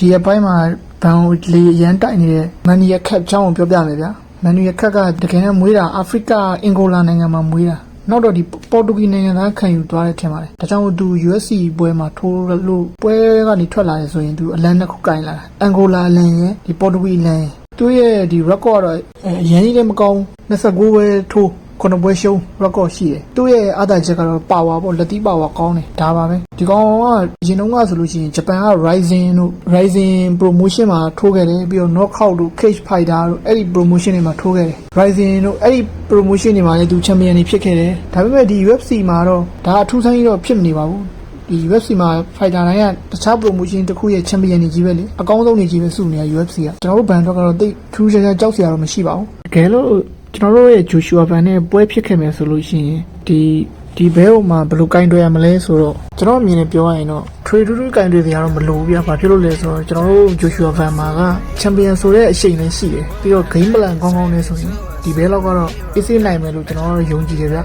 ဒီအပိုင်းမှာဘန်ကိုလေရန်တိုက်နေတဲ့မန်နီယာခက်ချောင်းကိုပြောပြမယ်ဗျာမန်နီယာခက်ကတကယ်နဲ့မွေးတာအာဖရိကအင်ဂိုလာနိုင်ငံမှာမွေးတာနောက်တော့ဒီပေါ်တူဂီနိုင်ငံသားခံယူသွားတဲ့ထင်ပါတယ်ဒါကြောင့်သူ USC ပွဲမှာထိုးလို့ပွဲကနေထွက်လာတယ်ဆိုရင်သူအလန်းတစ်ခုကင်လာတာအင်ဂိုလာအလန်းရဲ့ဒီပေါ်တူဂီအလန်းသူရဲ့ဒီ record တော့အရင်ကြီးလည်းမကောင်း29ပွဲထိုးခုနပွဲရှုံး record ရှိတယ်သူ့ရဲ့အားသာချက်ကတော့ power ပေါ့လက်သီး power ကောင်းတယ်ဒါပါပဲဒီကောင်ကရင်တုန်းကဆိုလို့ရှိရင်ဂျပန်က Rising promotion မှာထိုးခဲ့တယ်ပြီးတော့ knockout တို့ cage fighter တို့အဲ့ဒီ promotion တွေမှာထိုးခဲ့တယ် Rising တို့အဲ့ဒီ promotion တွေမှာလည်းသူ champion တွေဖြစ်ခဲ့တယ်ဒါပေမဲ့ဒီ UFC မှာတော့ဒါအထူးဆိုင်တော့ဖြစ်မနေပါဘူးဒီ UFC မှာ fighter တိုင်းကတခြား promotion တစ်ခုရဲ့ champion တွေကြီးပဲလေအကောင်းဆုံးတွေကြီးပဲစုနေတာ UFC ကကျွန်တော်တို့ဘန်တော့ကတော့တိတ်ထူးခြားခြားကြောက်စရာတော့မရှိပါဘူးတကယ်လို့ကျွန်တော်တို့ရဲ့ Joshua Van နဲ့ပွဲဖြစ်ခဲ့မယ်ဆိုလို့ရှိရင်ဒီဘဲဟိုမှာဘယ်လိုကင်တွယ်ရမလဲဆိုတော့ကျွန်တော်အမြင်နဲ့ပြောရရင်တော့ trade တူကင်တွယ်စရာတော့မလိုဘူးဗျာဘာဖြစ်လို့လဲဆိုတော့ကျွန်တော်တို့ Joshua Van မှာက champion ဆိုတဲ့အရှိန်လည်းရှိတယ်ပြီးတော့ game plan ကောင်းကောင်းနဲ့ဆိုရင်ဒီဘဲလောက်ကတော့ easy နိုင်မယ်လို့ကျွန်တော်တို့ယုံကြည်တယ်ဗျ